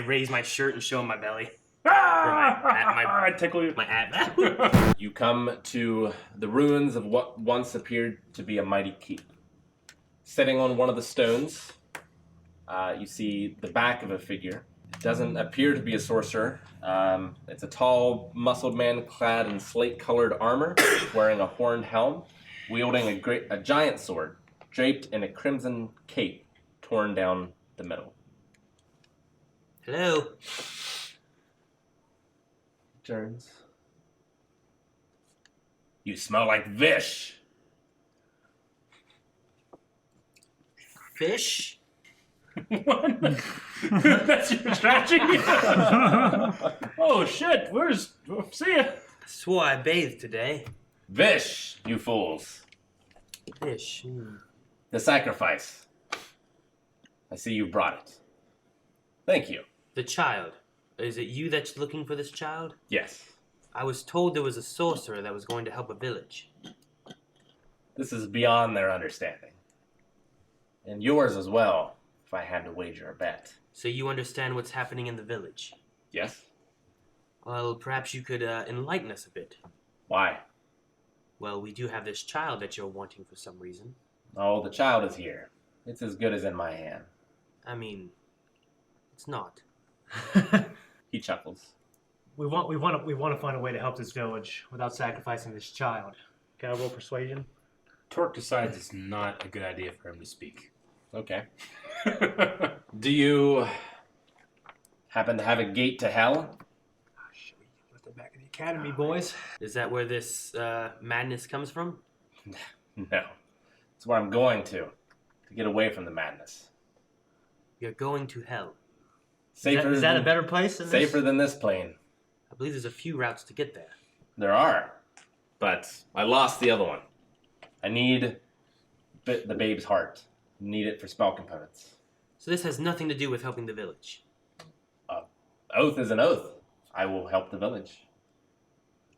raise my shirt and show him my belly. I tickle you. My hat. You come to the ruins of what once appeared to be a mighty keep. Sitting on one of the stones, you see the back of a figure. It doesn't appear to be a sorcerer. It's a tall, muscled man clad in slate-colored armor, wearing a horned helm, wielding a giant sword, draped in a crimson cape torn down the middle. Hello. Turns. You smell like Vish. Fish? What? That's your strategy? Oh shit, see ya. Swore I bathed today. Vish, you fools. Fish. The sacrifice. I see you brought it. Thank you. The child. Is it you that's looking for this child? Yes. I was told there was a sorcerer that was going to help a village. This is beyond their understanding. And yours as well, if I had to wager a bet. So you understand what's happening in the village? Yes? Well, perhaps you could enlighten us a bit. Why? Well, we do have this child that you're wanting for some reason. Oh, the child is here. It's as good as in my hand. I mean, it's not. He chuckles. We want to find a way to help this village without sacrificing this child. Can I roll persuasion? Torque decides it's not a good idea for him to speak. Okay. Do you happen to have a gate to hell? Let them back in the academy, boys. Is that where this madness comes from? No. It's where I'm going to get away from the madness. You're going to hell. Safer Is that a better place than safer this? than this plane. I believe there's a few routes to get there. There are. But I lost the other one. I need the babe's heart. Need it for spell components. So this has nothing to do with helping the village. Oath is an oath. I will help the village.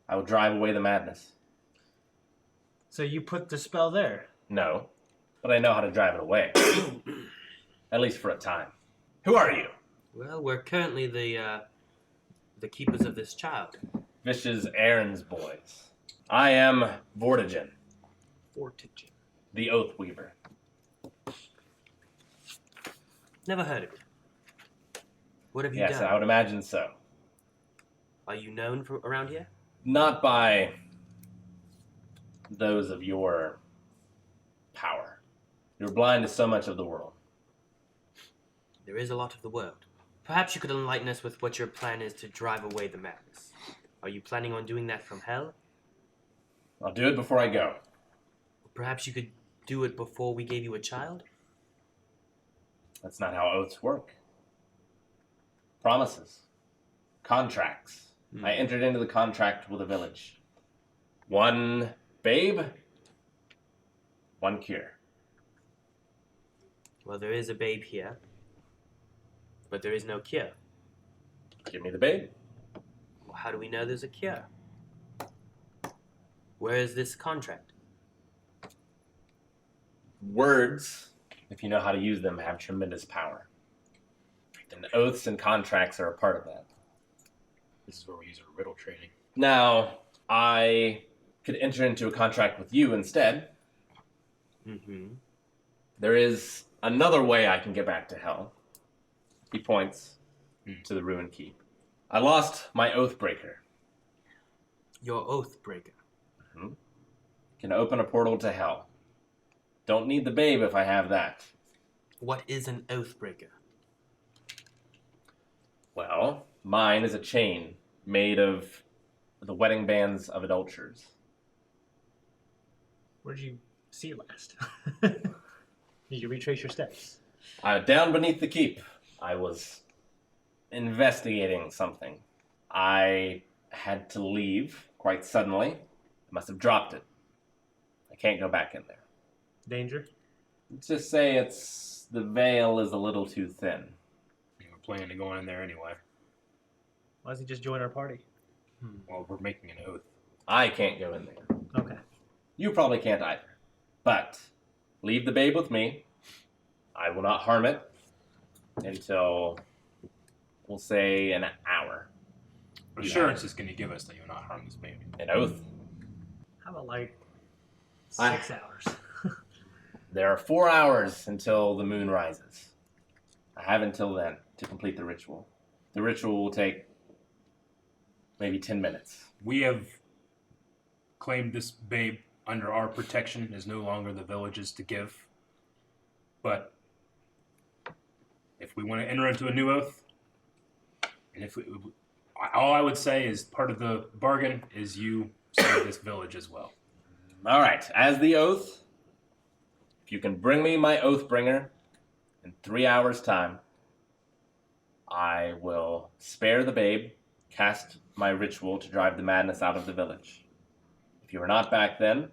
I will drive away the madness. So you put the spell there? No, but I know how to drive it away. At least for a time. Who are you? Well, we're currently the keepers of this child. Vish's errands boys. I am Vortigin, Vortigin. the Oath Weaver. Never heard of it. What have you Yes, done? I would imagine so. Are you known for around here? Not by those of your power. You're blind to so much of the world. There is a lot of the world. Perhaps you could enlighten us with what your plan is to drive away the madness. Are you planning on doing that from hell? I'll do it before I go. Perhaps you could do it before we gave you a child? That's not how oaths work. Promises. Contracts. I entered into the contract with a village. One babe, one cure. Well, there is a babe here, but there is no cure. Give me the babe. Well, how do we know there's a cure? Where is this contract? Words, if you know how to use them, have tremendous power. And oaths and contracts are a part of that. This is where we use our riddle training. Now, I could enter into a contract with you instead. Mm-hmm. There is another way I can get back to hell. He points to the ruined keep. I lost my Oathbreaker. Your oath breaker. Can open a portal to hell. Don't need the babe if I have that. What is an oath breaker? Well, mine is a chain made of the wedding bands of adulterers. Where did you see it last? Did you retrace your steps? Down beneath the keep, I was investigating something. I had to leave quite suddenly. I must have dropped it. I can't go back in there. Danger? Let's just say the veil is a little too thin. We're planning to go in there anyway. Why doesn't he just join our party? Well, we're making an oath. I can't go in there. Okay. You probably can't either. But leave the babe with me. I will not harm it until we'll say an hour. What assurance is can you give us that you'll not harm this baby? An oath. How about like I- 6 hours? There are 4 hours until the moon rises. I have until then to complete the ritual. The ritual will take maybe 10 minutes. We have claimed this babe under our protection is no longer the village's to give. But if we want to enter into a new oath, and if we, all I would say is part of the bargain is you save this village as well. All right, as the oath, if you can bring me my oath bringer in 3 hours' time, I will spare the babe, cast my ritual to drive the madness out of the village. If you are not back then,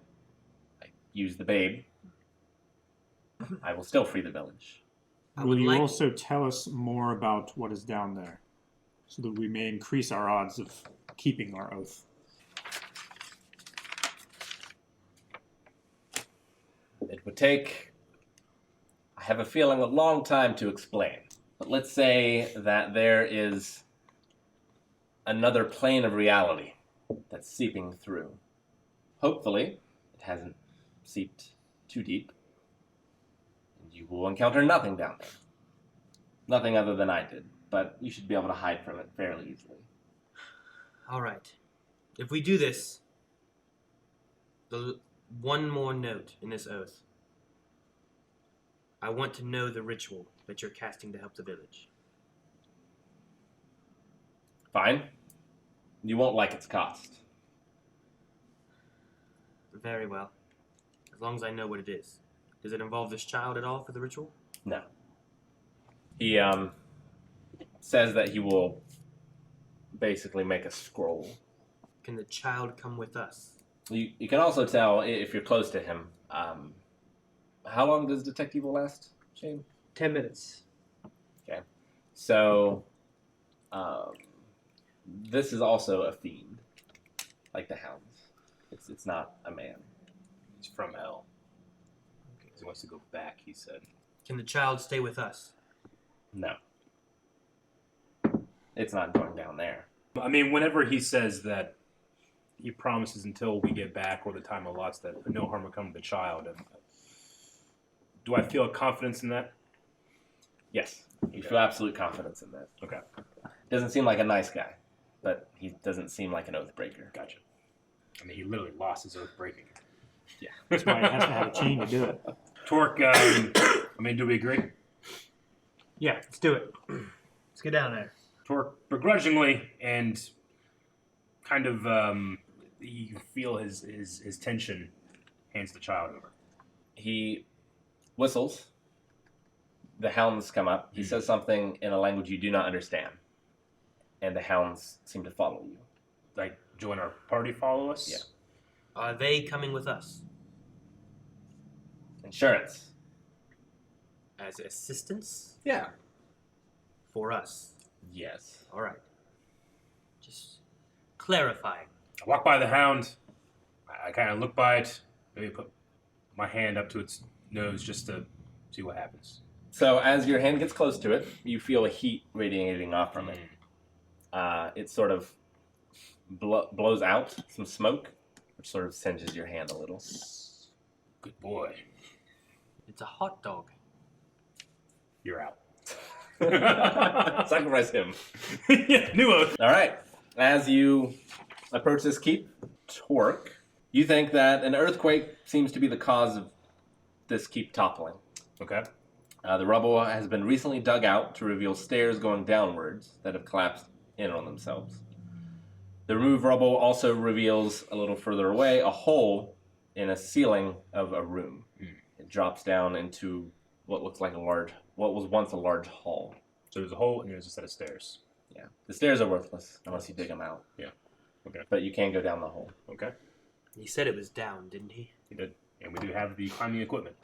I use the babe. I will still free the village. Will you also tell us more about what is down there, so that we may increase our odds of keeping our oath? It would take, I have a feeling, a long time to explain. But let's say that there is another plane of reality that's seeping through. Hopefully, it hasn't seeped too deep. And you will encounter nothing down there. Nothing other than I did. But you should be able to hide from it fairly easily. All right. If we do this, one more note in this oath. I want to know the ritual that you're casting to help the village. Fine. You won't like its cost. Very well. As long as I know what it is. Does it involve this child at all for the ritual? No. He says that he will basically make a scroll. Can the child come with us? You can also tell if you're close to him. How long does Detect Evil last, Shane? 10 minutes. Okay. So, this is also a fiend, like the hounds. It's not a man. He's from hell. He wants to go back, he said. Can the child stay with us? No. It's not going down there. I mean, whenever he says that he promises until we get back or the time allots that no harm will come to the child, do I feel confidence in that? Yes. You feel absolute confidence in that. Okay. Doesn't seem like a nice guy, but he doesn't seem like an oath breaker. Gotcha. I mean, he literally lost his oath breaking. Yeah. That's why it has to have a chain to do it. Torque, I mean, do we agree? Yeah, let's do it. Let's get down there. Torque, begrudgingly and kind of, you can feel his tension, hands the child over. He whistles. The hounds come up. He says something in a language you do not understand. And the hounds seem to follow you. Like, join our party, follow us? Yeah. Are they coming with us? Insurance. As assistance? Yeah. For us? Yes. All right. Just clarifying. I walk by the hound. I kind of look by it. Maybe put my hand up to its nose just to see what happens. So as your hand gets close to it, you feel a heat radiating off from it. It sort of blows out some smoke, which sort of singes your hand a little. Good boy. It's a hot dog. You're out. Sacrifice him. Yeah, new oath. All right. As you approach this keep, Torque, you think that an earthquake seems to be the cause of this keep toppling. Okay. The rubble has been recently dug out to reveal stairs going downwards that have collapsed in on themselves. The removed rubble also reveals a little further away a hole in a ceiling of a room. It drops down into what looks like what was once a large hall. So there's a hole and there's a set of stairs. Yeah. The stairs are worthless unless you dig them out. Yeah. Okay. But you can go down the hole. Okay. He said it was down, didn't he? He did. And we do have the climbing equipment.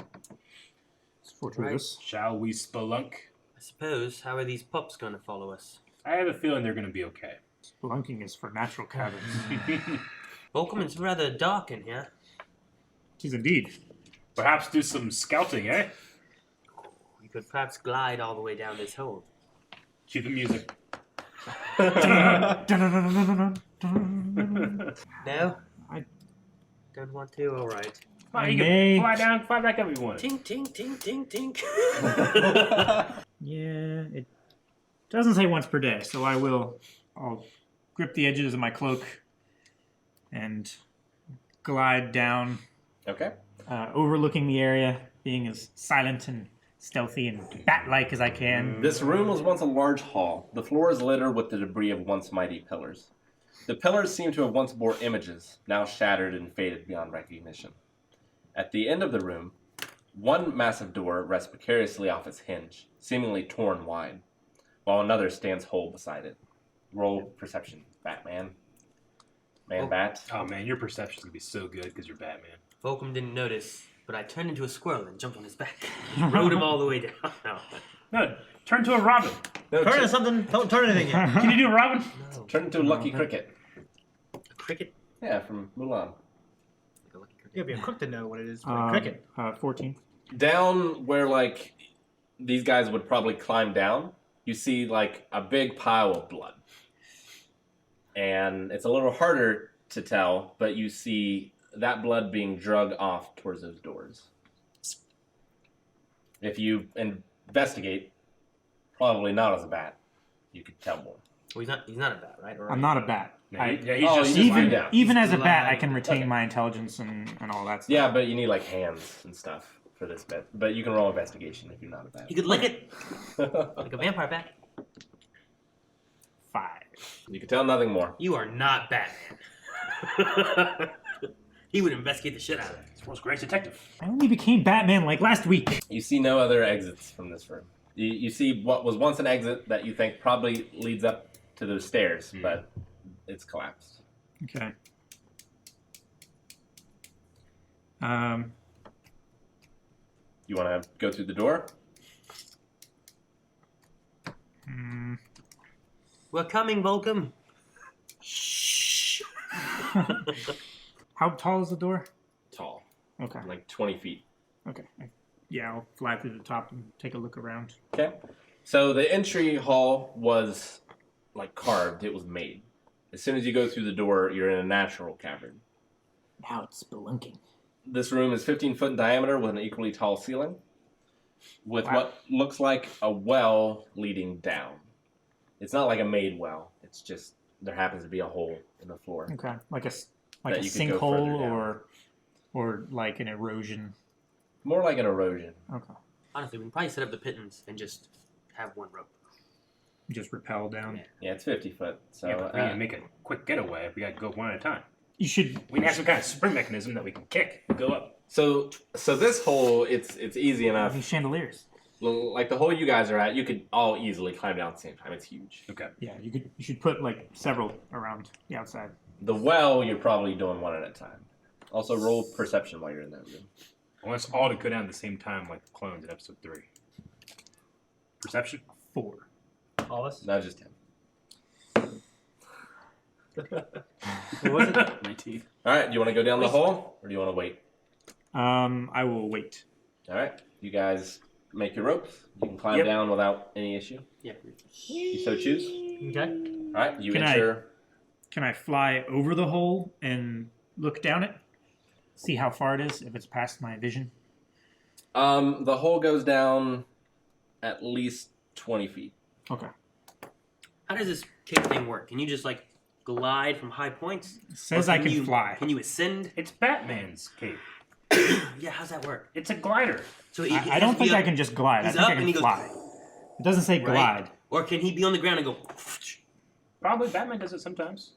It's fortuitous. Shall we spelunk? I suppose. How are these pups going to follow us? I have a feeling they're going to be okay. Spelunking is for natural caverns. Welcome, it's rather dark in here. It is indeed. Perhaps do some scouting, eh? We could perhaps glide all the way down this hole. Cue the music. No? I- Don't want to? Alright. Fine, you may- can fly down, fly back if you want. Tink, tink, tink, tink, tink. Yeah, it doesn't say once per day, so I'll grip the edges of my cloak and glide down, Okay. overlooking the area, being as silent and stealthy and bat-like as I can. This room was once a large hall. The floor is littered with the debris of once mighty pillars. The pillars seem to have once bore images, now shattered and faded beyond recognition. At the end of the room, one massive door rests precariously off its hinge, seemingly torn wide, while another stands whole beside it. Roll perception, Batman. Bat. Oh man, your perception's gonna be so good because you're Batman. Volcom didn't notice, but I turned into a squirrel and jumped on his back. Rode him all the way down. No. No, turn to a Robin. No, Turn into something. Don't turn anything yet. Can you do a Robin? No. turn into a Lucky Cricket. A cricket? Yeah, from Mulan. Like a lucky cricket. You'll be a cook to know what it is. For cricket. 14. Down where, like, these guys would probably climb down, you see, like, a big pile of blood. And it's a little harder to tell, but you see that blood being dragged off towards those doors. If you investigate, probably not as a bat, you could tell more. Well, he's not a bat, right? Or I'm not a bat. Yeah, he's just you just even lie down. even as a bat, I Lie. can retain Okay. my intelligence and all that stuff. Yeah, but you need, like, hands and stuff for this bit. But you can roll investigation if you're not a bat. You could lick it like a vampire bat. 5. You can tell nothing more. You are not Batman. He would investigate the shit out of it. It's the world's greatest detective. I only became Batman like last week. You see no other exits from this room. You see what was once an exit that you think probably leads up to those stairs, but it's collapsed. Okay. You want to go through the door? We're coming, Volcom. Shh. How tall is the door? Tall, Okay. like 20 feet. Okay. Yeah, I'll fly through the top and take a look around. Okay. So the entry hall was like carved. It was made. As soon as you go through the door, you're in a natural cavern. Now it's spelunking. This room is 15 foot in diameter with an equally tall ceiling, with Wow. what looks like a well leading down. It's not like a made well. It's just there happens to be a hole in the floor. Okay. Like a That you could go further sinkhole down. or like an erosion. More like an erosion. Okay. Honestly, we can probably set up the pittance and just have one rope. Just rappel down. Yeah. Yeah, it's 50 foot. So Yeah, but we need to make a quick getaway. We got to go one at a time. You should. We can have some kind of spring mechanism that we can kick and go up. So this hole, it's easy enough. These chandeliers. Like the hole you guys are at, you could all easily climb down at the same time. It's huge. Okay. Yeah, you should put like several around the outside. The well, you're probably doing one at a time. Also, roll perception while you're in that room. I want us all to go down at the same time like the clones in episode 3. Perception? 4. All us. Not just him. What was it? 19. All right, do you want to go down the hole, or do you want to wait? I will wait. All right, you guys make your ropes. You can climb Yep. down without any issue. Yeah. You so choose. Okay. All right, you Can enter. Can I fly over the hole and look down it? See how far it is, if it's past my vision? The hole goes down at least 20 feet. Okay. How does this kick thing work? Can you just like glide from high points? It says Or I can you, fly. Can you ascend? It's Batman's cape. Yeah, how's that work? It's a glider. So I don't think I can just glide. I He's think I up and can he goes, fly. It doesn't say right? glide. Or can he be on the ground and go? Probably Batman does it sometimes.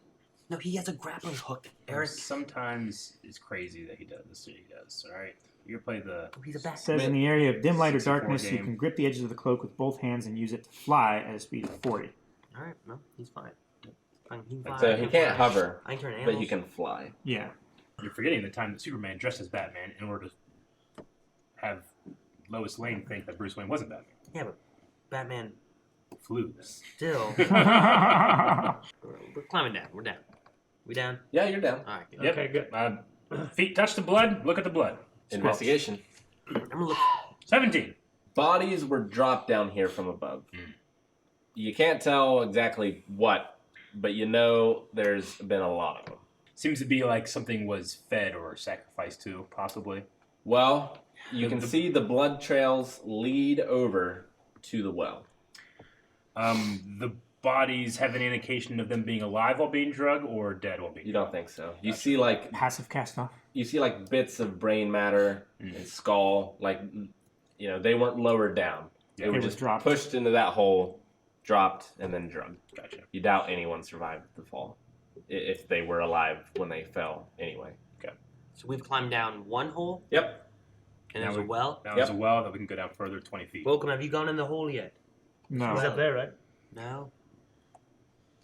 No, he has a grappling hook, Eric. Sometimes it's crazy that he does this. He does. All right. You play the. Oh, he's a It bat. says in the area of dim light or 64 darkness, you game. can grip the edges of the cloak with both hands and use it to fly at a speed of 40. All right, no, he's fine. Fine, he can fly, So I he can can't fly. hover, I can turn but animals. he can fly. Yeah. You're forgetting the time that Superman dressed as Batman in order to have Lois Lane think that Bruce Wayne wasn't Batman. Yeah, but Batman Flew. still. We're climbing down. We're down. We down? Yeah, you're down. All right. Good. Yep. Okay, good. Feet touch the blood. Look at the blood. Investigation. I'm gonna look. 17. Bodies were dropped down here from above. You can't tell exactly what, but you know there's been a lot of them. Seems to be like something was fed or sacrificed to, possibly. Well, you can see the blood trails lead over to the well. The bodies have any indication of them being alive while being drugged or dead while being You drugged? don't think so. You see like Passive cast off. you see like bits of brain matter and skull, like they weren't lowered down. They were It was just dropped. pushed into that hole, dropped, and then drugged. Gotcha. You doubt anyone survived the fall, if they were alive when they fell. Anyway. So we've climbed down one hole, Yep. and Now there's a we- well. Now there's a well that we can go down further 20 feet. Welcome, have you gone in the hole yet? No. He's up there, right? No.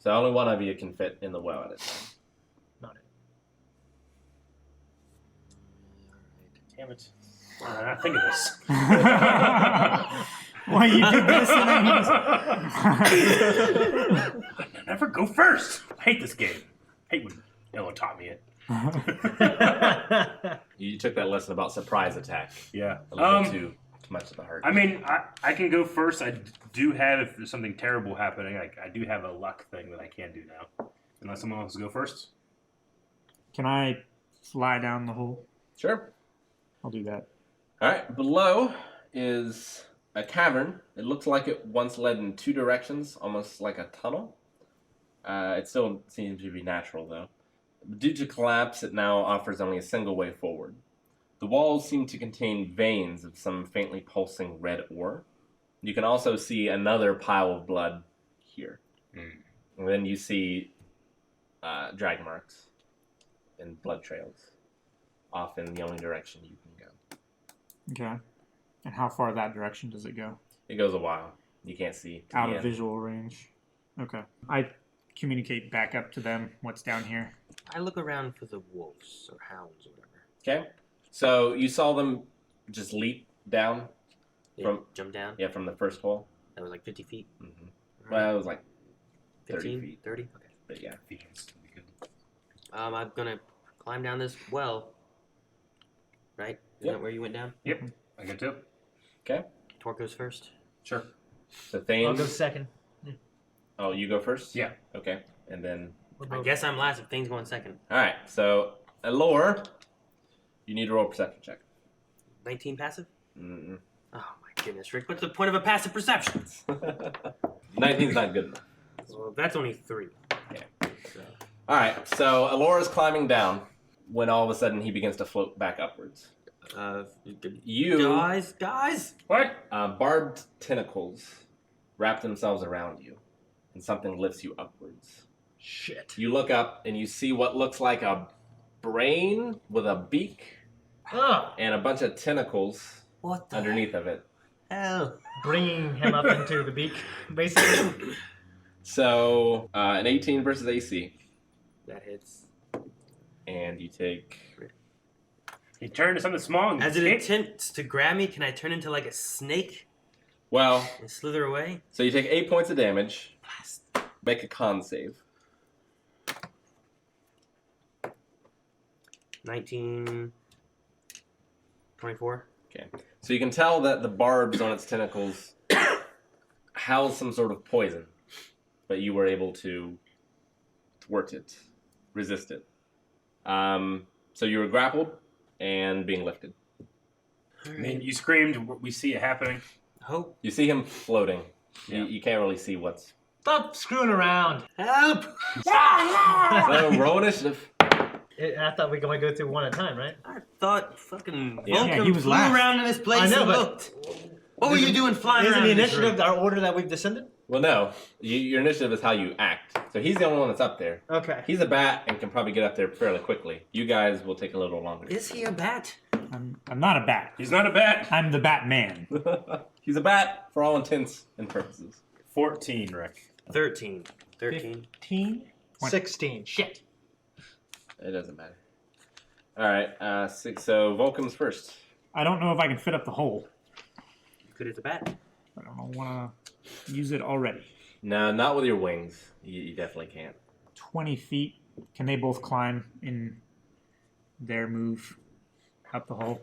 So only one of you can fit in the well at a time. Not it. Damn it. Why did I not think of this? Why you did this? And then I never go first. I hate this game. I hate when no one taught me it. You took that lesson about surprise attack Yeah. a little too much of the heart. I mean, I can go first. I do have, if there's something terrible happening, I do have a luck thing that I can do now. Unless someone wants to go first. Can I fly down the hole? Sure. I'll do that. All right. Below is a cavern. It looks like it once led in two directions, almost like a tunnel. It still seems to be natural, though. Due to collapse, it now offers only a single way forward. The walls seem to contain veins of some faintly pulsing red ore. You can also see another pile of blood here. And then you see drag marks and blood trails off in the only direction you can go. Okay. And how far that direction does it go? It goes a while. You can't see. to Out the of end. visual range. Okay. I communicate back up to them what's down here. I look around for the wolves or hounds or whatever. Okay. So you saw them just leap down They From- jump down. from the first hole. That was like 50 feet. Mm-hmm. Well, it was like 15, 30 feet. 30? Okay. But yeah. Vegans would be good. I'm gonna climb down this well. Right? Isn't Yep. that where you went down? Yep. I get to. Okay. Torque goes first. Sure. So I'll Thane. go second. Oh, you go first? Yeah. Okay. And then. I guess I'm last if things going second. All right. So, Allure, you need to roll a perception check. 19 passive? Mm-mm. Oh my goodness, Rick. What's the point of a passive perception? 19's not good enough. Well, that's only 3. Okay. So, All right. So, Allure's climbing down when all of a sudden he begins to float back upwards. You. guys? What? Barbed tentacles wrap themselves around you, and something lifts you upwards. Shit. You look up, and you see what looks like a brain with a beak Ah, and a bunch of tentacles What the underneath of it. hell? bringing him up into the beak, basically. So, an 18 versus AC, That hits. and you take... He turned to something small and As it escaped? attempts to grab me, can I turn into like a snake Well, and slither away? so you take 8 points of damage. Make a con save. 19... 24? So you can tell that the barbs on its tentacles house some sort of poison, but you were able to thwart it, resist it. So you were grappled and being lifted. I mean, you screamed. We see it happening. Hope. You see him floating. Yeah. You can't really see what's... Stop screwing around. Help! So roll initiative. I thought we were going to go through one at a time, right? I thought fucking Yeah. Vulcan Yeah, he was flew last. around in this place I know, and but- looked. What were you doing flying Isn't around the in this initiative room? our order that we've descended? Well, no. Your initiative is how you act. So he's the only one that's up there. Okay. He's a bat and can probably get up there fairly quickly. You guys will take a little longer. Is he a bat? I'm not a bat. He's not a bat. I'm the Batman. He's a bat for all intents and purposes. 14, Rick. 13. 13. 15? 16. Shit. It doesn't matter. All right, 6. So Vulcan's first. I don't know if I can fit up the hole. You could hit the bat. I don't want to use it already. No, not with your wings. You definitely can't. 20 feet. Can they both climb in their move up the hole?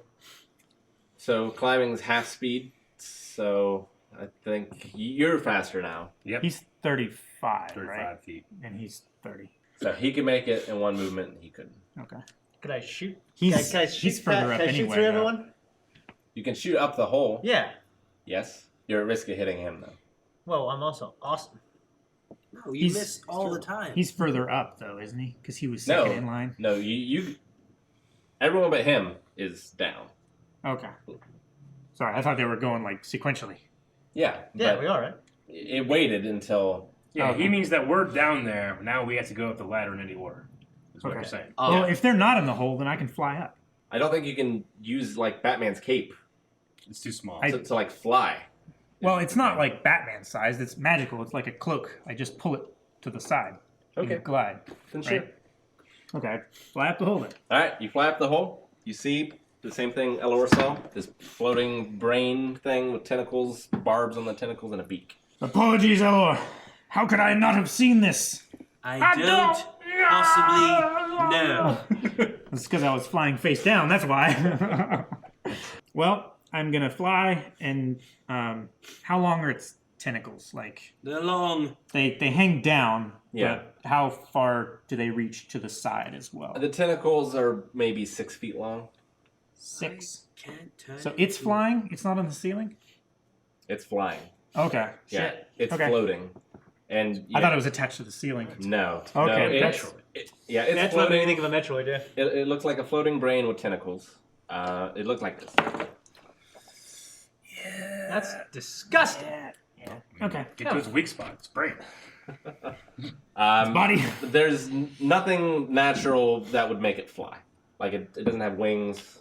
So climbing's half speed. So I think you're faster now. Yep. He's 35, 35 right? feet. And he's 30. So he can make it in one movement, and he couldn't. Okay. Could I shoot? He's can I shoot he's further up can I shoot anyway. through though. everyone? You can shoot up the hole. Yeah. Yes. You're at risk of hitting him, though. Well, I'm also awesome. No, you He's- miss all the time. He's further up though, isn't he? Because he was second No. in line. No, you. Everyone but him is down. Okay. Sorry, I thought they were going like sequentially. Yeah. Yeah, but we are, right? it waited until. Yeah, Okay. he means that we're down there. Now we have to go up the ladder in any order. Is what Okay. you're saying. Oh, Well, if they're not in the hole, then I can fly up. I don't think you can use like Batman's cape It's too small. to like fly. Well, it's not like Batman sized. It's magical. It's like a cloak. I just pull it to the side. Okay. And glide. Then sure. Right. Okay. Fly up the hole then. All right, you fly up the hole. You see the same thing Elor saw. This floating brain thing with tentacles, barbs on the tentacles, and a beak. Apologies, Elor. How could I not have seen this? I don't possibly know. It's because I was flying face down. That's why. Well, I'm gonna fly, and how long are its tentacles? Like They're long. they hang down. Yeah. But how far do they reach to the side as well? The tentacles are maybe 6 feet long. 6. Can't turn So it's into- flying. It's not on the ceiling. It's flying. Okay. Yeah, Shit. it's Okay. floating. And I thought it was attached to the ceiling. no. Okay, no, that's- it's yeah, it's That's what floating. made me think of a Metroid, yeah. It looks like a floating brain with tentacles. It looked like this. That's disgusting. Yeah. Okay. Get to its weak spot. It's brain. Body. There's nothing natural that would make it fly. Like it doesn't have wings.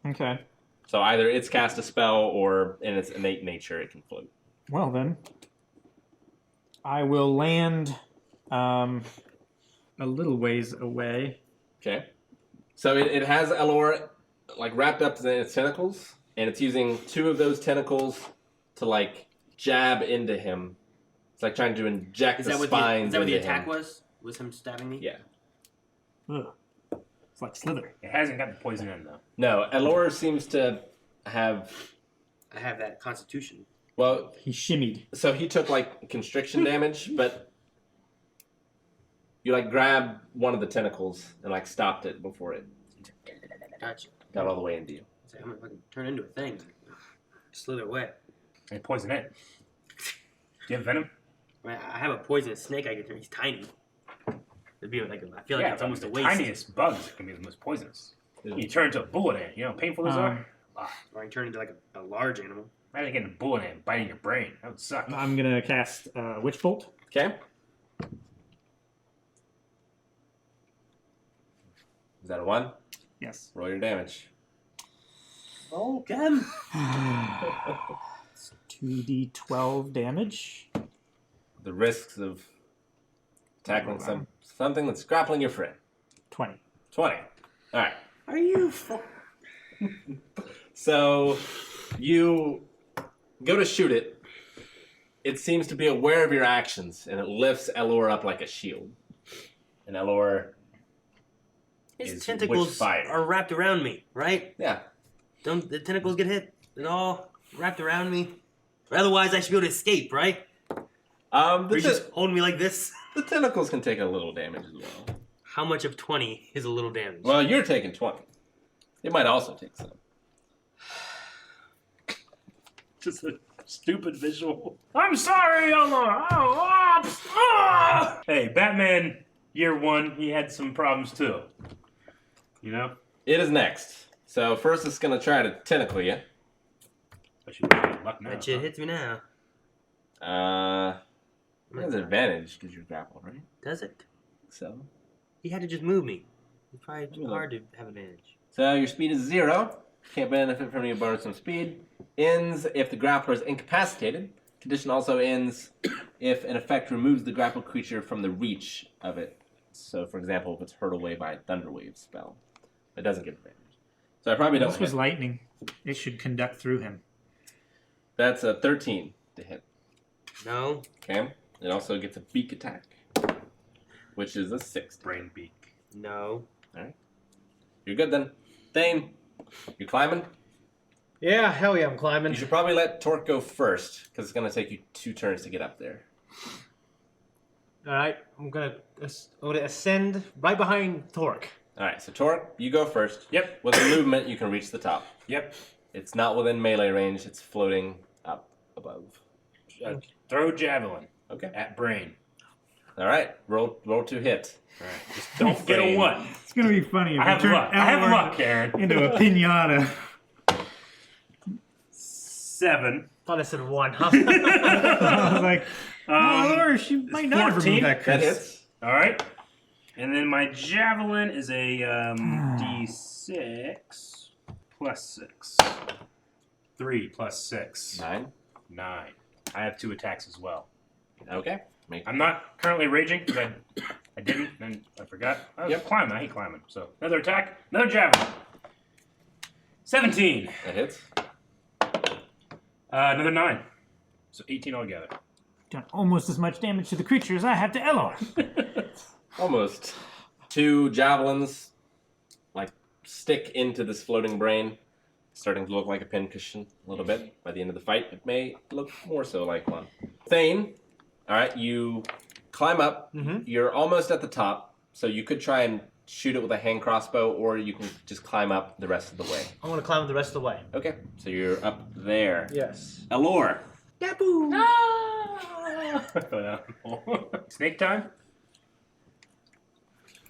Okay. So either it's cast a spell or in its innate nature it can float. Well then, I will land a little ways away. Okay. So it has Elor like wrapped up in its tentacles, and it's using 2 of those tentacles to like jab into him. It's like trying to inject Is the that what spines the into attack him. was? Was him stabbing me? Yeah. Ugh. It's like Slither. It hasn't got the poison in though. No, Elor seems to have. I have that constitution. Well, He shimmied. so he took like constriction damage, but you like grabbed one of the tentacles and like stopped it before it Gotcha. got all the way into you. So I'm gonna fucking turn into a thing. Slither away. And poison it. Do you have venom? I have a poisonous snake I can turn. He's tiny. It'd be like I feel like it's almost a the waste. tiniest bugs can be the most poisonous. You turn into a bullet ant. You know how painful those are? Or I can turn into like a large animal. Imagine getting a bullet ant biting your brain. That would suck. I'm gonna cast Witch Bolt. Okay. Is that a 1? Yes. Roll your damage. Oh, Gem. 2d12 damage. The risks of tackling something that's grappling your friend. 20. 20. All right. Are you? So you go to shoot it. It seems to be aware of your actions, and it lifts Elor up like a shield. And Elor, His Is tentacles witch fire. are wrapped around me, right? yeah. Don't the tentacles get hit at all? Wrapped around me? Or otherwise, I should be able to escape, right? Or you just hold me like this? the tentacles can take a little damage as well. How much of 20 is a little damage? Well, you're taking 20. It might also take some. Just a stupid visual. I'm sorry, Elor. Hey, Batman year 1, he had some problems too. You know? It is next. So first it's going to try to tentacle you. I should have luck now. that shit hits me now. It has advantage because you're grappled, right? Does it? So He had to just move me. It's probably too Look. hard to have advantage. So your speed is 0. Can't benefit from your burdensome speed. Ends if the grappler is incapacitated. Condition also ends if an effect removes the grappled creature from the reach of it. So, for example, if it's hurled away by a Thunderwave spell. It doesn't give advantage. So I probably don't This was hit. lightning. It should conduct through him. That's a 13 to hit. No. Okay? It also gets a beak attack, which is a 6. Brain beak. No. You're good then. Thane, you're climbing. Yeah, hell yeah, I'm climbing. You should probably let Torque go first, because it's going to take you 2 turns to get up there. All right, I'm gonna ascend right behind Torque. All right, so Torque, you go first. Yep. With a movement, you can reach the top. Yep. It's not within melee range. It's floating up above. Throw javelin. Okay. At brain. All right, roll to hit. All right. Just don't get a 1. It's gonna be funny if I we have turn luck. I have Elor luck, Aaron. into a pinata. 7. Thought I said 1. Huh? I was like, or she might not have 14? removed that That curse. hits. All right. And then my javelin is a d6 plus 6. 3 plus 6. 9. 9. I have 2 attacks as well. Okay. I'm not currently raging because I didn't and I forgot. I was climbing. I hate climbing. So another attack, another javelin. 17. That hits. Another 9. So 18 altogether. Done almost as much damage to the creature as I have to Elor. Almost. 2 javelins, like, stick into this floating brain, starting to look like a pincushion a little bit. By the end of the fight, it may look more so like one. Thane, all right, you climb up. Mm-hmm. You're almost at the top, so you could try and shoot it with a hand crossbow, or you can just climb up the rest of the way. I want to climb the rest of the way. Okay, so you're up there. Yes. Elor. Yahoo! Snake time?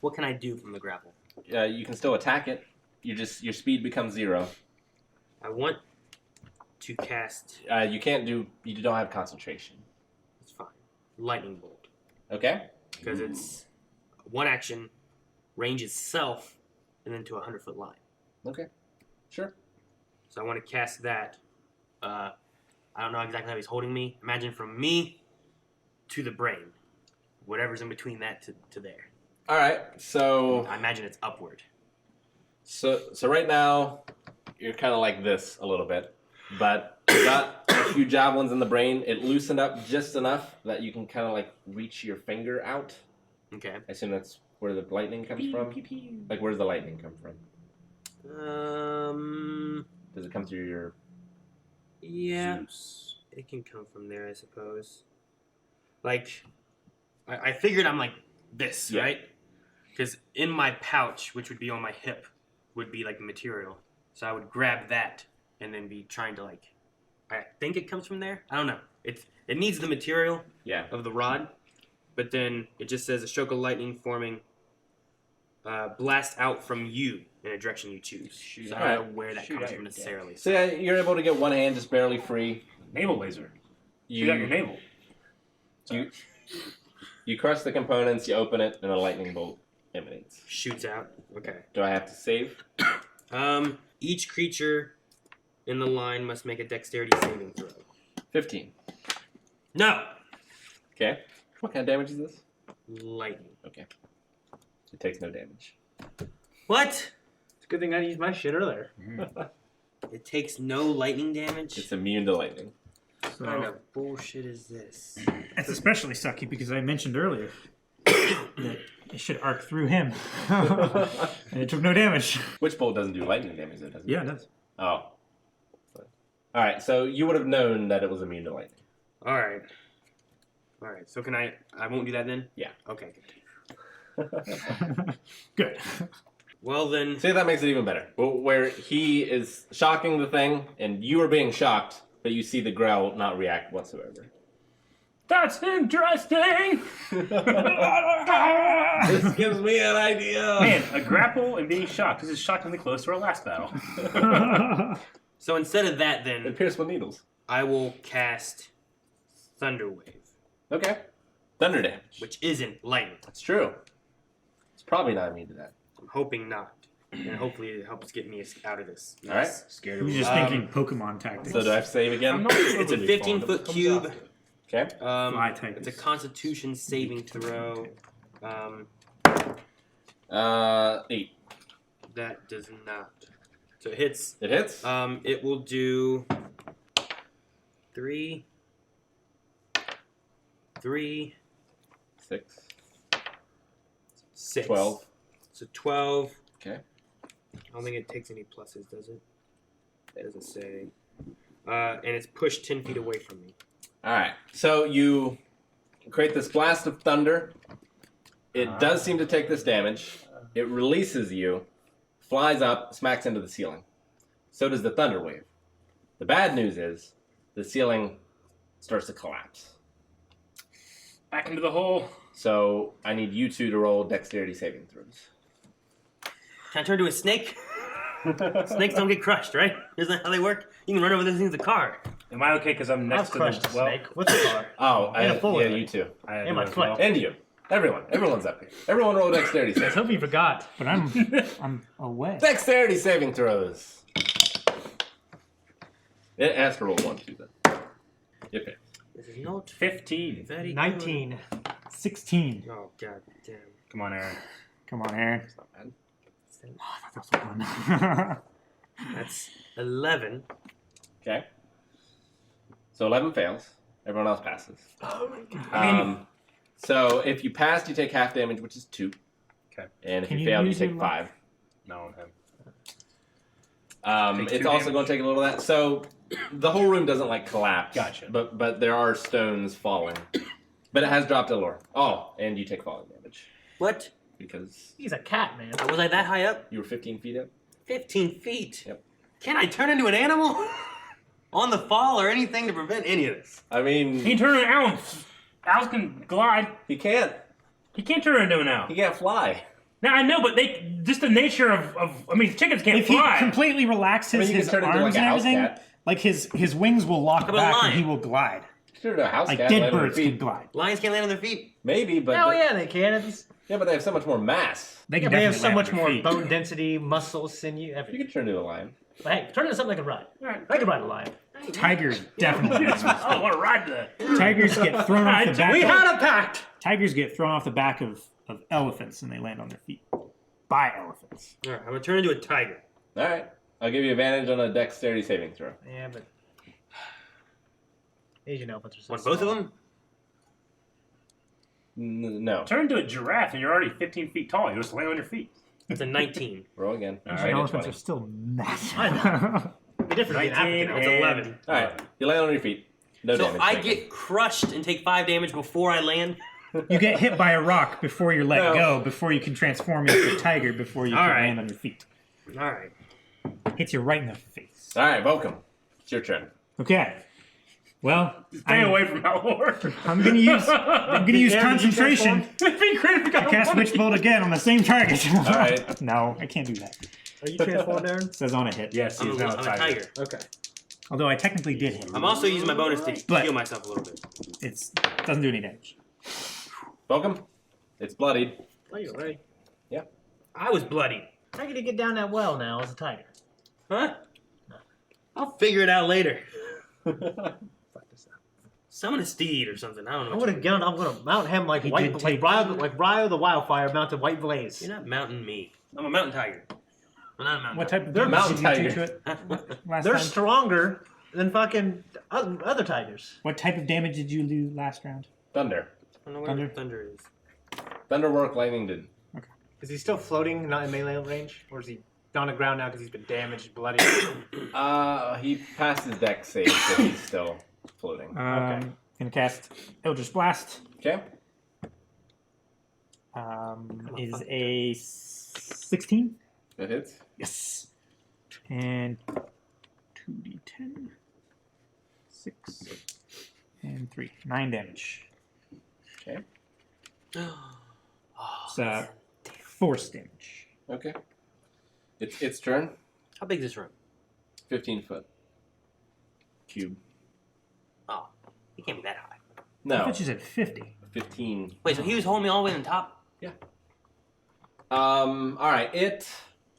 What can I do from the grapple? You can still attack it. Your speed becomes 0. I want to cast. You can't do. You don't have concentration. It's fine. Lightning bolt, Okay. because it's 1 action, range itself, and then to a 100-foot line. Okay. Sure. So I want to cast that. I don't know exactly how he's holding me. Imagine from me to the brain, whatever's in between that to there. All right. So I imagine it's upward. So right now, you're kind of like this a little bit, but you got a few javelins in the brain. It loosened up just enough that you can kind of like reach your finger out. Okay. I assume that's where the lightning comes from. Like, where's the lightning come from? Does it come through your? Yeah. Zeus. It can come from there, I suppose. Like, I figured I'm like this, Yeah. right? Because in my pouch, which would be on my hip, would be like the material. So I would grab that and then be trying to like. I think it comes from there. I don't know. It needs the material Yeah. of the rod, but then it just says a stroke of lightning forming. Blast out from you in a direction you choose. So I don't know where that Shoot comes out from your necessarily. So yeah, you're able to get one hand just barely free. Naval laser. Shoot out your navel. You crush the components. You open it, and a lightning bolt emanates. Shoots out. Okay. Do I have to save? Each creature in the line must make a dexterity saving throw. 15. No! Okay. What kind of damage is this? Lightning. Okay. It takes no damage. What? It's a good thing I used my shit earlier. It takes no lightning damage? It's immune to lightning. What kind of bullshit is this? That's especially sucky because I mentioned earlier that it should arc through him. And it took no damage. Witch bolt doesn't do lightning damage, though, does it? Yeah, it does. Oh. All right. So you would have known that it was immune to lightning. Alright. Alright, so can I won't do that then? Yeah. Okay. Good. Well then, See, that makes it even better. Where he is shocking the thing, and you are being shocked, but you see the growl not react whatsoever. That's interesting! This gives me an idea. Man, a grapple and being shocked. This is shockingly close to our last battle. so instead of that It then, pierced with needles. I will cast Thunder Wave, Okay. Thunder damage. which isn't lightning. That's true. It's probably not immune to that. I'm hoping not. And hopefully it helps get me out of this. All right. Scared He was of just Um, thinking Pokemon tactics. So do I have to save again? It's a 15-foot cube. Okay. Fly type It's a is- Constitution saving throw. 8. That does not. So it hits. It hits. It will do 3, 6. 6. 12. So 12. Okay. I don't think it takes any pluses, does it? That doesn't say. And it's pushed 10 feet away from me. All right. So you create this blast of thunder. It does seem to take this damage. It releases you, flies up, smacks into the ceiling. So does the thunder wave. The bad news is the ceiling starts to collapse. Back into the hole. So I need you two to roll dexterity saving throws. Can I turn into a snake? Snakes don't get crushed, right? Isn't that how they work? You can run over those things with a car. Am I okay because I'm I've next to crushed a the well? snake. What's the car? Oh, And a full yeah, of it. you two. I And do my as foot. well. And you. Everyone's up here. Everyone roll dexterity Let's saving. hope you forgot. But I'm away. Dexterity saving throws. It has to roll 1, 2 then. You pick. This is not 15. very 19. 16. good. Oh, god damn. Come on, Aaron. Come on, Aaron. That's not bad. Oh, that was fun. That's 11. Okay. So 11 fails. Everyone else passes. Oh my god. So if you passed, you take half damage, which is 2. Okay. And if Can you you failed, you use take your 5. No, I'm him. It's Take 2 also damage? going to take a little of that. So the whole room doesn't like collapse. Gotcha. But there are stones falling. But it has dropped a lore. Oh, and you take falling damage What? because He's a cat, man. Was I that high up? you were 15 feet up. 15 feet. Yep. Can I turn into an animal? On the fall or anything to prevent any of this? I mean, He can turn into an owl. Owls can glide. he can't. He can't turn into an owl. He can't fly. Now I know, but they just the nature of I mean, chickens can't If he fly. completely relaxes I mean, you his can turn into arms like a and house everything, cat. like his wings will lock How about a back lion? and he will glide. Turn into a house Like cat. dead land on their birds can feet. glide. Lions can't land on their feet. Maybe, but Oh yeah, they can. yeah, but they have so much more mass. They Yeah, can they have definitely so land much on their more feet. bone density, muscle, sinew, You everything. could turn into a lion. But hey, turn into something that can ride. I can ride a lion. Tigers definitely. I want to ride that. Tigers get thrown off the back. We of, had a pact. Tigers get thrown off the back of elephants and they land on their feet by elephants. All right, I'm gonna turn into a tiger. All right. I'll give you advantage on a dexterity saving throw. Yeah, but Asian elephants are so Want both of small. them? No. Turn into a giraffe and you're already 15 feet tall. You just lay on your feet. It's a 19. Roll again. All Asian right, elephants 20. are still massive. I know. The difference between 19 African It's and 11. All right. You land on your feet. No So damage. I taken. get crushed and take 5 damage before I land? You get hit by a rock before you're let No. go, before you can transform into a tiger, before you All can right. land on your feet. All right. Hits you right in the face. All right, Volcom. It's your turn. Okay. Well, Stay away from Outlaw. I'm gonna use Yeah, concentration. It'd be great if we got Cast one. Witch Bolt again on the same target. All right. No, I can't do that. Are you transformed, Aaron? It says on a hit. Yes, I'm he's a now a tiger. Okay. Although I technically did hit. I'm also using my bonus to But- heal myself a little bit. It doesn't do any damage. Volcom. It's bloodied. Oh, you're right. I was bloody. How can you get down that well now as a tiger? Huh? I'll figure it out later. Fuck this up. Summon a steed or something. I don't know. I'm what gonna mount him like He white, did like take- Ryo the Wildfire mounted White Blaze. You're not mounting me. I'm a mountain tiger. I'm not a mountain What tiger. type of They're damage mountain did you do tiger. to it last They're time? stronger than fucking other tigers. What type of damage did you do last round? Thunder. I don't know where Thunder? the thunder is. Thunder work, lightning didn't. Is he still floating, not in melee range, or is he on the ground now because he's been damaged, bloody? He passed his dex save, so he's still floating. Gonna cast Eldritch Blast. Okay. Is a 16. That hits. Yes. And 2d10. 6. And 3. 9 damage. Okay. It's force damage. Okay. It's its turn. How big is this room? 15 foot. Cube. Oh, it can't be that high. I No. thought you said 50. 15. Wait, so he was holding me all the way on top? Alright, it.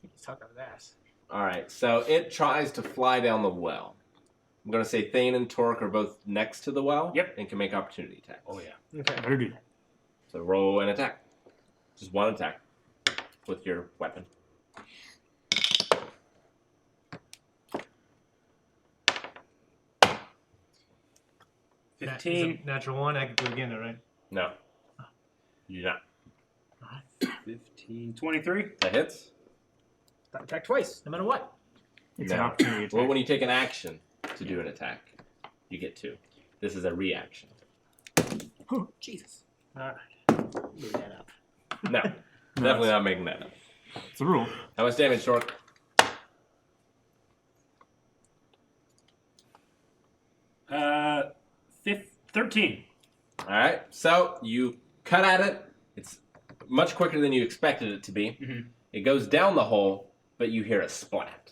He's talking about his ass. Alright, so it tries to fly down the well. I'm going to say Thane and Torque are both next to the well. Yep. And can make opportunity attacks. Oh, yeah. Okay. Better do that. So roll an attack. Just one attack with your weapon. It's 15. a natural one. I can do it again, though, right? No. You do not. 15. 23. That hits. Attack twice, no matter what. It's an No. opportunity attack. Well, when you take an action to do an attack, you get 2. This is a reaction. Jesus. All right. Move that up. No, definitely not making that up. It's a rule. How much damage, Torque? 13. All right, so you cut at it. It's much quicker than you expected it to be. Mhm. It goes down the hole, but you hear a splat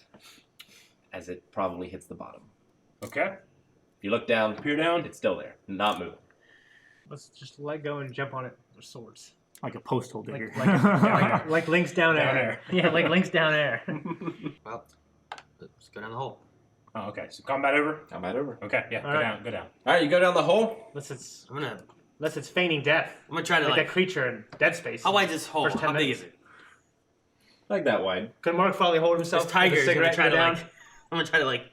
as it probably hits the bottom. Okay. If you look down, Peer down. it's still there, not moving. Let's just let go and jump on it with swords. Like a postal digger. Like links down, Down air. Yeah, like links down air. Well, let's go down the hole. Oh, okay. So combat over. Combat over. Okay. Yeah. All Go right. down. Go down. All right, you go down the hole. Unless it's I'm gonna feigning death. try to Like like. that creature in Dead Space. How wide is this hole? First 10 How big minutes. is it? Like that wide. Could Mark Foley hold himself? This tiger with a is gonna cigarette try and to go down? like. I'm gonna try to like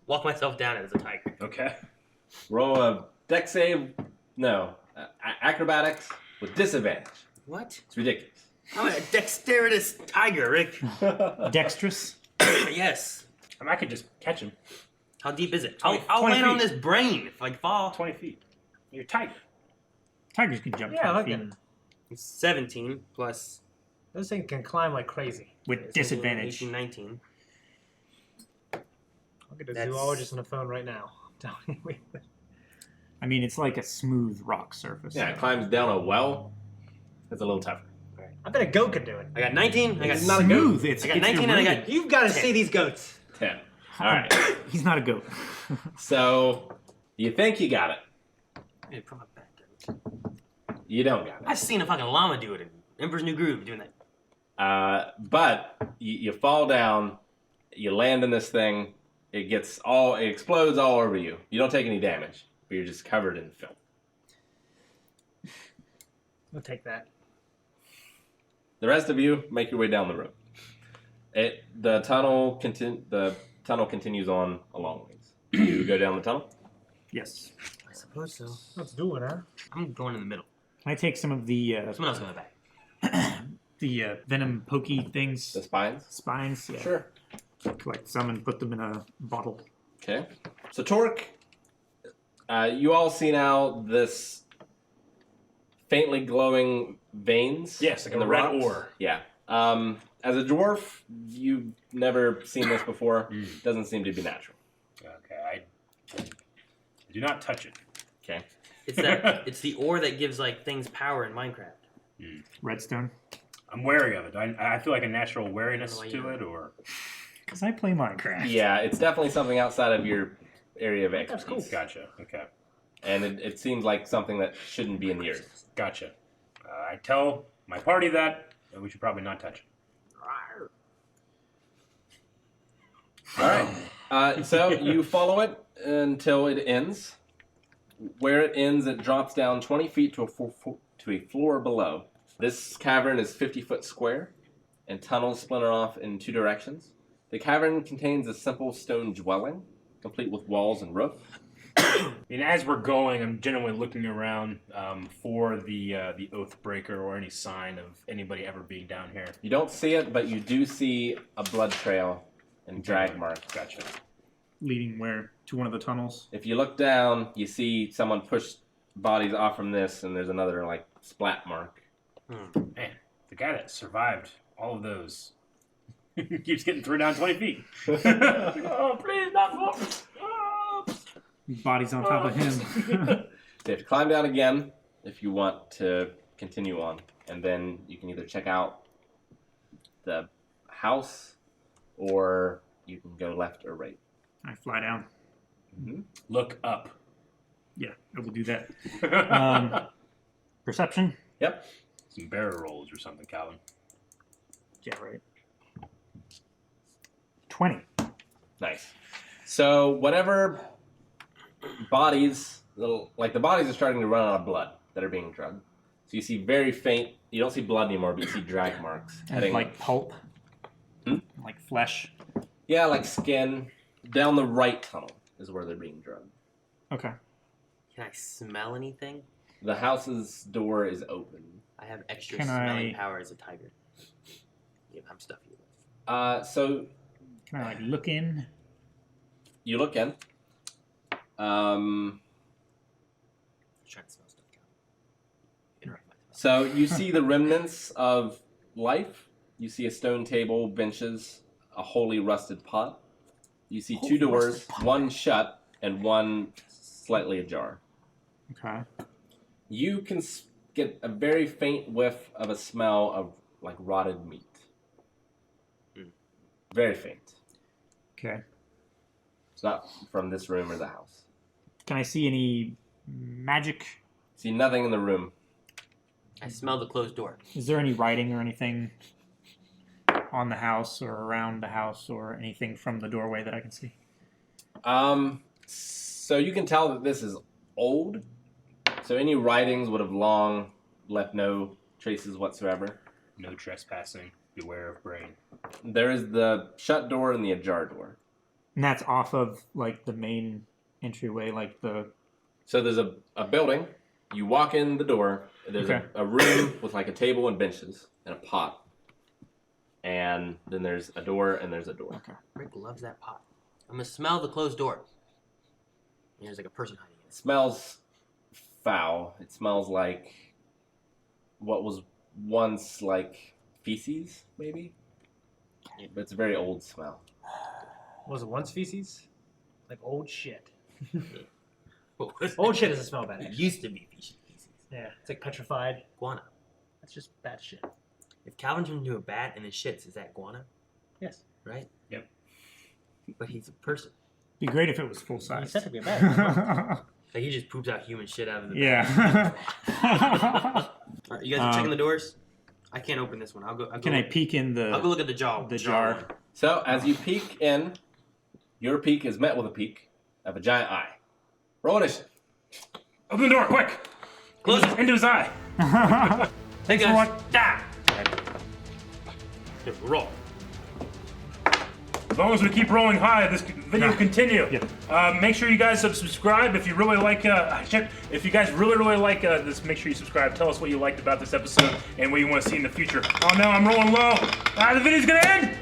walk myself down it as a tiger. Okay. Roll a dex save. No, acrobatics with disadvantage. What? It's ridiculous. I'm a dexterous tiger, Rick. Dexterous. Yes. I mean, I could just catch him. How deep is it? 20 I'll 20 land on feet. this brain if I fall. 20 feet. You're tight. Tigers can jump Yeah, 20 look feet at It's 17 plus this thing can climb like crazy. with disadvantage. 18, 19. I'll get a That's- zoologist on the phone right now. Telling me. I mean, it's like a smooth rock surface. Yeah, it climbs down a well. It's a little tougher. I bet a goat could do it. I got 19. I got It's not a goat. Smooth. It's I got it's 19 and I eroded. got. You've got to 10. see these goats. 10. All right. He's not a goat. So you think you got it. Hey, put my back down. You don't got it. I've seen a fucking llama do it in Emperor's New Groove doing that. But you fall down. You land in this thing. It explodes all over you. You don't take any damage, but you're just covered in film. We'll take that. The rest of you make your way down the road. The tunnel continues on a long ways. You go down the tunnel. Yes. I suppose so. Let's do it, huh? I'm going in the middle. Can I take some of the Someone else go in the back. venom pokey things? The spines. Spines? Yeah. Sure. Collect some and put them in a bottle. Okay. So Torque, you all see now this faintly glowing veins. Yes, like in a the red rocks. ore. Yeah. As a dwarf, you've never seen this before. Doesn't seem to be natural. Okay. I do not touch it. Okay. It's that. It's the ore that gives like things power in Minecraft. Redstone. I'm wary of it. I feel like a natural wariness Why to you- it, or Because I play Minecraft. Yeah, it's definitely something outside of your area of expertise. That's cool. gotcha. Okay, And it seems like something that shouldn't be in the earth. gotcha. I tell my party that we should probably not touch it. All right. So you follow it until it ends. Where it ends, it drops down 20 feet to a floor below. This cavern is 50 foot square, and tunnels splinter off in 2 directions. The cavern contains a simple stone dwelling, complete with walls and roof. I mean, as we're going, I'm generally looking around for the Oathbreaker or any sign of anybody ever being down here. You don't see it, but you do see a blood trail and drag marks. Gotcha. Leading where? To one of the tunnels? If you look down, you see someone push bodies off from this, and there's another like splat mark. Man, the guy that survived all of those keeps getting thrown down 20 feet. Oh, please, not more. Oh. Bodies on top of him. So you have to climb down again if you want to continue on, and then you can either check out the house, or you can go left or right. I fly down. Look up. Yeah, I will do that. Perception? Yep. Some barrel rolls or something, Calvin. Yeah, right. 20. Nice. So whatever bodies, the bodies are starting to run out of blood that are being drugged. So you see very faint. You don't see blood anymore, but you see drag marks And like pulp? Like flesh? Yeah, like skin. Down the right tunnel is where they're being drugged. Okay. Can I smell anything? The house's door is open. I have extra Can smelling I- power as a tiger. Yeah, I'm stuffy. So Can I like look in? You look in. Trying to smell stuff. Interrupt my So you see the remnants of life. You see a stone table, benches, a wholly rusted pot. You see two doors, one shut and one slightly ajar. Okay. You can get a very faint whiff of a smell of like rotted meat. Very faint. Okay. It's not from this room or the house. Can I see any magic? See nothing in the room. I smell the closed door. Is there any writing or anything on the house or around the house or anything from the doorway that I can see? So you can tell that this is old. So any writings would have long left no traces whatsoever. No trespassing. Beware of brain. There is the shut door and the ajar door. And that's off of like the main entryway, like the. So there's a building. You walk in the door. There's Okay. a room with like a table and benches and a pot. And then there's a door and there's a door. Okay. Rick loves that pot. I'm gonna smell the closed door. And there's like a person hiding in It it. smells foul. It smells like what was once like feces, maybe. Yeah. But it's a very old smell. Was it once feces? Like old shit. What was Old that? shit doesn't smell bad. It Actually. used to be feces. Yeah, it's like petrified. Guana. That's just bad shit. If Calvin turns into a bat and then shits, is that guana? Yes. Right? Yep. But he's a person. Be great if it was full You size. said to be a bad. Like he just poops out human shit out of the Yeah. Alright, you guys are checking the doors? I can't open this one. I'll go Can I peek in I'll go the look at the jar. the jar? one. So as you peek in, your peek is met with a peek of a giant eye. Roll initiative. Open the door, quick! Close it. Into his eye. Hey for guys. what? Da! Here, roll. As long as we keep rolling high, this video will continue. Make sure you guys subscribe if you really like. If you guys really like this, make sure you subscribe. Tell us what you liked about this episode and what you want to see in the future. Oh no, I'm rolling low. The video's gonna end.